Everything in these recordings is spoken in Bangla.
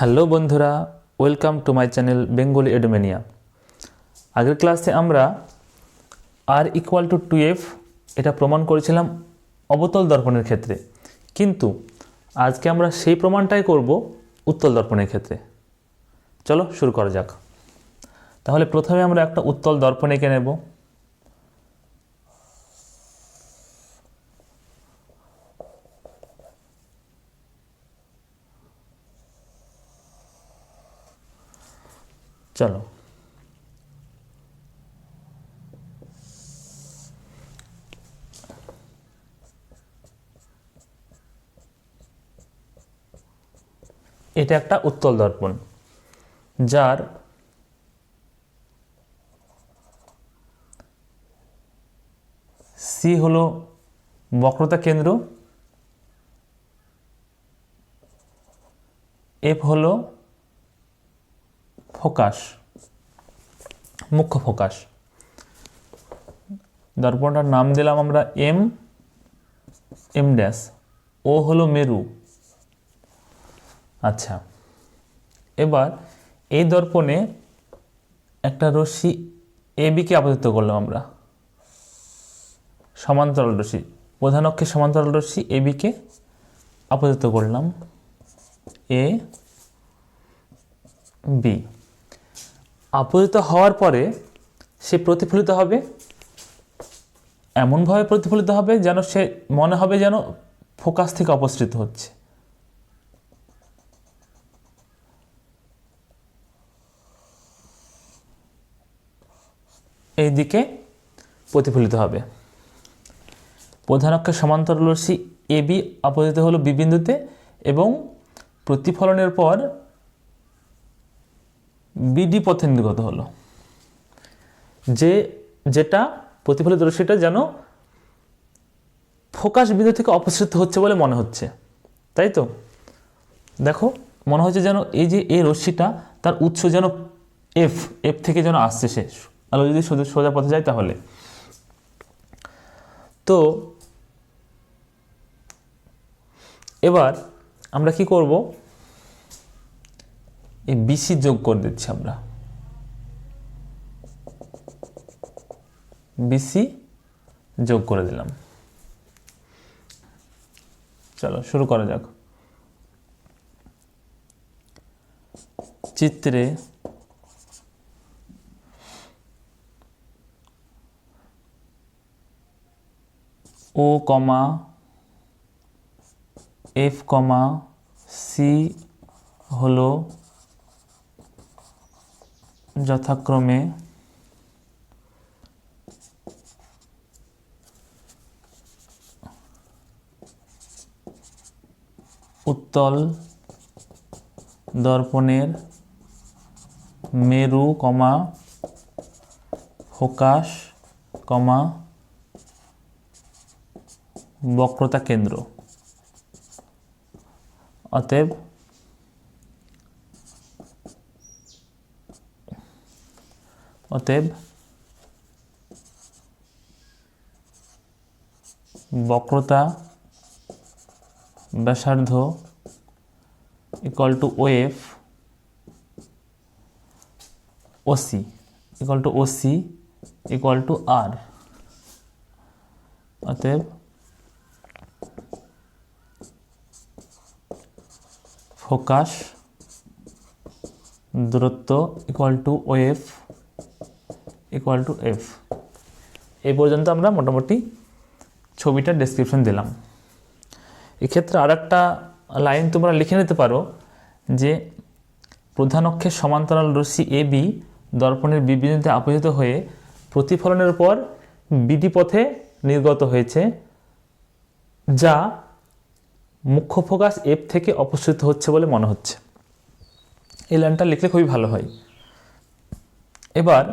হ্যালো বন্ধুরা, welcome to my channel Bengali Edumania. আগের ক্লাসে আমরা আর ইকুয়াল টু 2f এটা প্রমাণ করেছিলাম অবতল দর্পণের ক্ষেত্রে, কিন্তু আজকে আমরা সেই প্রমাণটাই করব উত্তল দর্পণের ক্ষেত্রে। চলো শুরু করা যাক। তাহলে প্রথমে আমরা একটা উত্তল দর্পণ এঁকে নেব। চলো, এটা একটা উত্তল দর্পণ যার সি হলো বক্রতা কেন্দ্র, এফ হলো ফোকাস, মুখ্য ফোকাস। দর্পণটার নাম দিলাম আমরা এম ড্যাশ। ও হলো মেরু। আচ্ছা, এবার এই দর্পণে একটা রশ্মি এ বিকে আপাতিত করলাম আমরা, সমান্তরাল রশ্মি, প্রধান অক্ষে সমান্তরাল রশ্মি এ বিকে আপাতিত করলাম, এ বি। আপতিত হওয়ার পরে সে প্রতিফলিত হবে, এমনভাবে প্রতিফলিত হবে যেন সে মনে হবে যেন ফোকাস থেকে অপসৃত হচ্ছে। এই দিকে প্রতিফলিত হবে। প্রধান অক্ষের সমান্তরাল রশ্মি এ বি আপতিত হলো বি বিন্দুতে এবং প্রতিফলনের পর বিডি পথে নির্গত হলো, যেটা প্রতিফলিত রশ্মিটা যেন ফোকাস বিন্দু থেকে অপসৃত হচ্ছে বলে মনে হচ্ছে, তাই তো? দেখো, মনে হচ্ছে যেন এই যে এই রশ্মিটা তার উৎস যেন এফ থেকে যেন আসছে, শেষ আলো যদি সোজা পথে যায় তাহলে। তো এবার আমরা কি করব, এই বিসি যোগ করে দিচ্ছি আমরা, বিসি যোগ করে দিলাম। চলো শুরু করা যাক। চিত্রে ও কমা এফ কমা সি হলো যথাক্রমে উত্তল দর্পণের মেরু কমা ফোকাস কমা বক্রতা কেন্দ্র। অতএব বক্রতা ব্যাসার্ধ equal to OF OC equal to R. অতএব ফোকাস দূরত্ব equal to OF equal to F. এই পর্যন্ত আমরা মোটামুটি ছবিটার ডেসক্রিপশন দিলাম। এক্ষেত্রে আর একটা লাইন তোমরা লিখে নিতে পারো যে প্রধান অক্ষের সমান্তরাল রশ্মি এ বি দর্পণের বি বিন্দুতে আপতিত হয়ে প্রতিফলনের পর বিডি পথে নির্গত হয়েছে, যা মুখ্য ফোকাস এফ থেকে অপসৃত হচ্ছে বলে মনে হচ্ছে। এই লাইনটা লিখলে খুবই ভালো হয়। এবার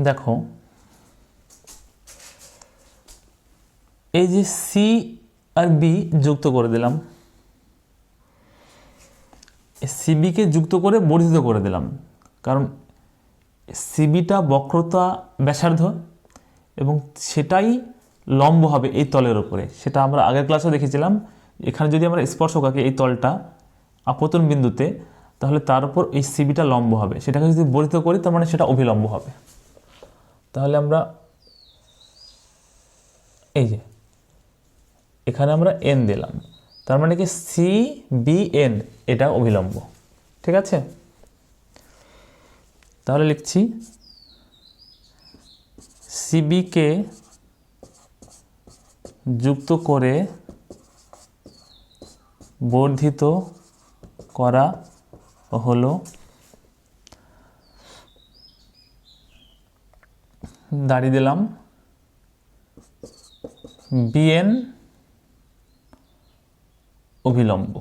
দেখো, এই যে সি আর বি যুক্ত করে দিলাম, সিবিকে যুক্ত করে বর্ধিত করে দিলাম, কারণ সিবিটা বক্রতা ব্যাসার্ধ এবং সেটাই লম্ব হবে এই তলের উপরে। সেটা আমরা আগের ক্লাসে দেখেছিলাম এখানে যদি আমরা স্পর্শক আঁকি এই তলটা আপতন বিন্দুতে, তাহলে তার উপর এই সিবিটা লম্ব হবে, সেটাকে যদি বর্ধিত করি তার মানে সেটা অভিলম্ব হবে। তাহলে আমরা এই যে এখানে আমরা এন দিলাম, তার মানে কি সি বি এন এটা অভিলম্ব, ঠিক আছে। তাহলে লিখছি সিবিকে যুক্ত করে বর্ধিত করা হলো দাঁড়িয়ে দিলাম বিএন অভিলম্ব।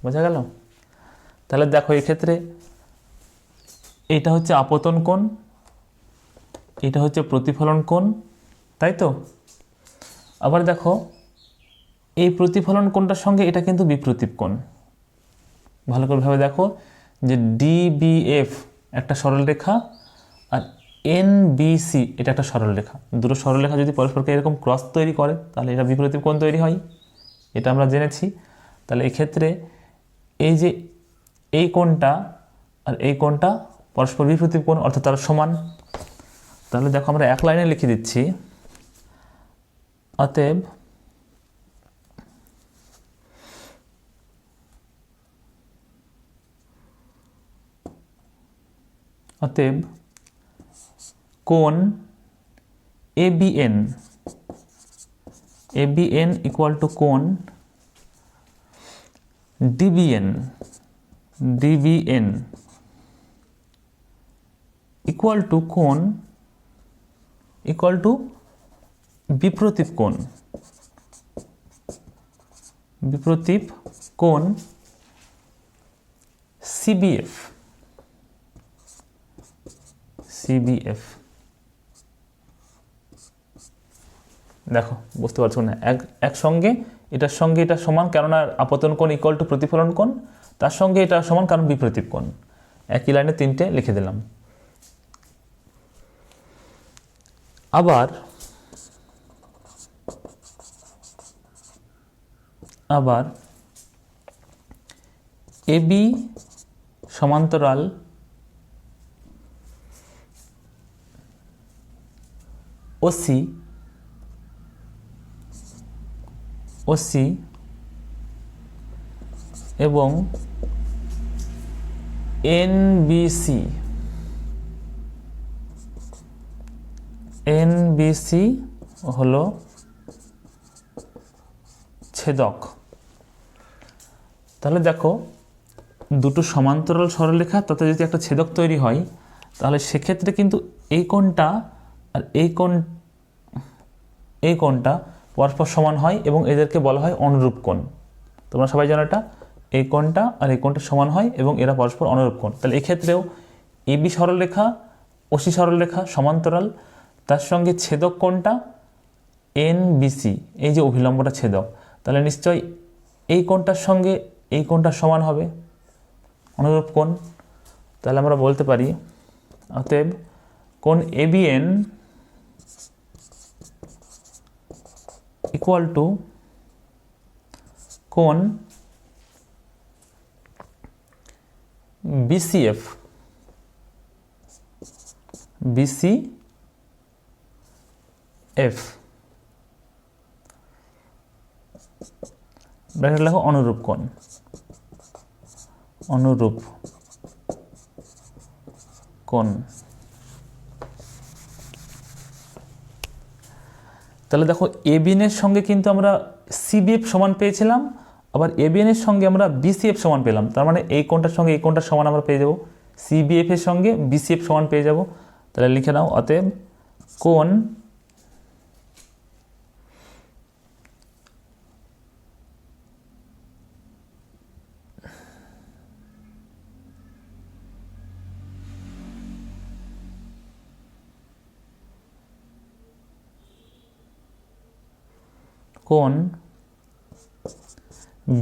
বোঝা গেল? তাহলে দেখো এক্ষেত্রে এটা হচ্ছে আপতন কোণ, এটা হচ্ছে প্রতিফলন কোণ, তাই তো। আবার দেখো এই প্রতিফলন কোণটার সঙ্গে এটা কিন্তু বিপ্রতীপ কোণ। ভালো করে ভাবে দেখো যে ডিবিএফ একটা সরলরেখা আর এনবিসি এটা একটা সরলরেখা, দুটো সরলরেখা যদি পরস্পরকে এরকম ক্রস তৈরি করে তাহলে এটা বিপ্রতীপ কোণ তৈরি হয়, এটা আমরা জেনেছি। তাহলে এক্ষেত্রে এই যে এই কোণটা আর এই কোণটা পরস্পর বিপ্রতীপ কোণ, অর্থাৎ তারা সমান। তাহলে দেখো আমরা এক লাইনে লিখে দিচ্ছি, অতএব কোণ ABN ইকুয়াল টু কোণ DBN ইকুয়াল টু কোণ বিপ্রতীপ কোণ CBF। দেখো বুঝতে পারছো না, একসঙ্গে এটার সঙ্গে এটা সমান, কেননা আপতন কোণ ইকুয়াল টু প্রতিফলন কোণ, তার সঙ্গে এটা সমান কারণ বিপ্রতীপ কোণ। একই লাইনে তিনটে লিখে দিলাম। আবার AB সমান্তরাল OC এবং NBC হলো ছেদক। তাহলে দেখো দুটো সমান্তরাল সরলরেখা তাতে যদি একটা ছেদক তৈরি হয়, তাহলে সেক্ষেত্রে কিন্তু এই কোণটা আর এই কোণটা পরস্পর সমান হয় এবং এদেরকে বলা হয় অনুরূপ কোণ। তোমরা সবাই জানো এটা, এই কোণটা আর এই কোণটা সমান হয় এবং এরা পরস্পর অনুরূপ কোণ। তাহলে এক্ষেত্রেও AB সরলরেখা OC সরলরেখা সমান্তরাল, তার সঙ্গে ছেদক কোণটা NBC, এই যে অভিলম্বটা ছেদক, তাহলে নিশ্চয়ই এই কোণটার সঙ্গে এই কোণটা সমান হবে, অনুরূপ কোণ। তাহলে আমরা বলতে পারি অতএব কোণ ABN ইকুয়াল টু কোণ BCF ব্র্যাকেট লেখো অনুরূপ কোণ। তাহলে দেখো ABN এর সঙ্গে কিন্তু আমরা CBF সমান পেয়েছিলাম, আবার ABN এর সঙ্গে আমরা BCF সমান পেলাম। তার মানে এই কোণটার সঙ্গে এই কোণটার সমান আমরা পেয়ে যাব, CBF এর সঙ্গে BCF সমান পেয়ে যাব। তাহলে লিখে নাও অতএব কোণ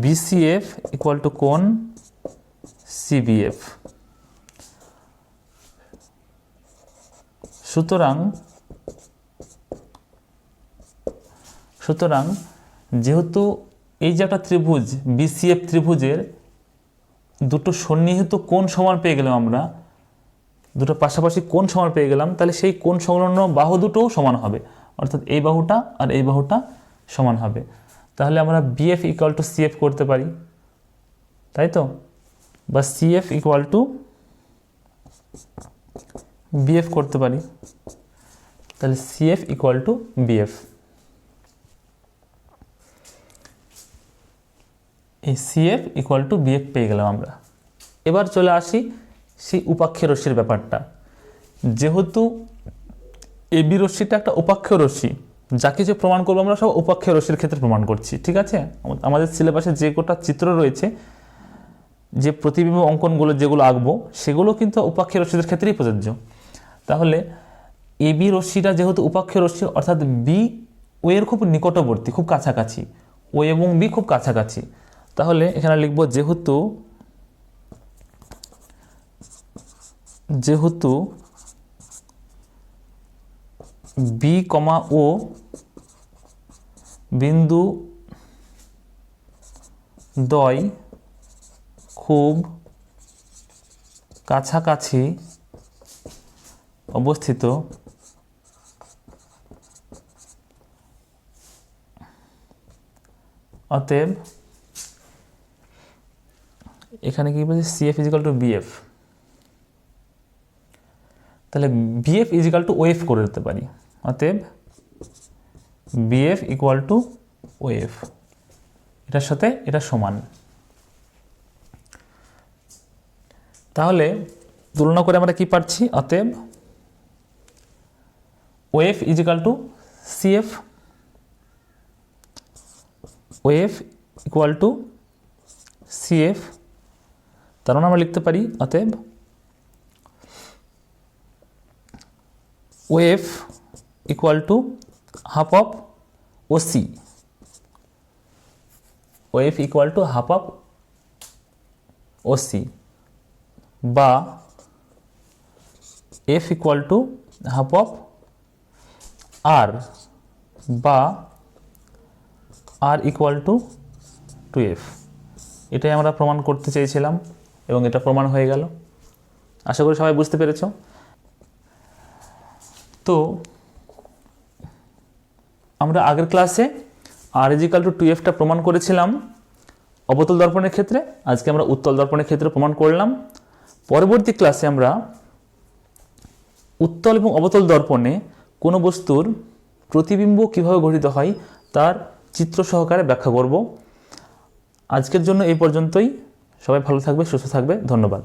BCF ইকুয়াল টু কোণ CBF। সুতরাং সুতরাং যেহেতু এই যে একটা ত্রিভুজ বিসিএফ ত্রিভুজের দুটো সন্নিহিত কোণ সমান পেয়ে গেলাম, আমরা দুটো পাশাপাশি কোণ সমান পেয়ে গেলাম, তাহলে সেই কোণ সংলগ্ন বাহু দুটোও সমান হবে, অর্থাৎ এই বাহুটা আর এই বাহুটা সমান হবে। তাহলে আমরা বিএফ ইকুয়াল টু সিএফ করতে পারি, তাই তো, বা সিএফ ইকুয়াল টু বিএফ করতে পারি। তাহলে সিএফ ইকুয়াল টু বিএফ, এই সিএফ ইকুয়াল টু বিএফ পেয়ে গেলাম আমরা। এবার চলে আসি সেই উপাক্ষের রশ্মির ব্যাপারটা। যেহেতু এবি রশ্মিটা একটা উপাক্ষেয় রশ্মি, যা কিছু প্রমাণ করবো আমরা সব উপাক্ষেয় রশ্মির ক্ষেত্রে প্রমাণ করছি, ঠিক আছে। আমাদের সিলেবাসে যে কটা চিত্র রয়েছে, যে প্রতিবিম্ব অঙ্কনগুলো যেগুলো আঁকবো, সেগুলো কিন্তু উপাক্ষেয় রশ্মিদের ক্ষেত্রেই প্রযোজ্য। তাহলে এবি রশ্মিটা যেহেতু উপাক্ষেয় রশ্মি, অর্থাৎ বি ও এর খুব নিকটবর্তী, খুব কাছাকাছি, ও এবং বি খুব কাছাকাছি, তাহলে এখানে লিখব যেহেতু বি কমা ও বিন্দু দ্বয় খুব কাছাকাছি অবস্থিত, অতএব এখানে কি বলছে সিএফ ইজিক্যাল টু বিএফ। তাহলে বিএফ ইজিক্যাল টু ওএফ করে দিতে পারি, অতএব বিএফ ইকুয়াল টু ওএফ, এটার সাথে এটা সমান। তাহলে তুলনা করে আমরা কি পাচ্ছি, অতএব OF equal to CF, OF equal to CF. তার মানে আমরা লিখতে পারি অতএব OF equal to half of OC, OF equal to half of OC, বা F equal to half of R, বা আর ইকুয়াল টু 2f। এটাই আমরা প্রমাণ করতে চেয়েছিলাম এবং এটা প্রমাণ হয়ে গেল। আশা করি সবাই বুঝতে পেরেছ। তো আমরা আগের ক্লাসে আর ইজিক্যাল টু 2fটা প্রমাণ করেছিলাম অবতল দর্পণের ক্ষেত্রে, আজকে আমরা উত্তল দর্পণের ক্ষেত্রে প্রমাণ করলাম। পরবর্তী ক্লাসে আমরা উত্তল এবং অবতল দর্পণে কোনো বস্তুর প্রতিবিম্ব কিভাবে গঠিত হয় তার চিত্র সহকারে ব্যাখ্যা করব। আজকের জন্য এই পর্যন্তই। সবাই ভালো থাকবে, সুস্থ থাকবে, ধন্যবাদ।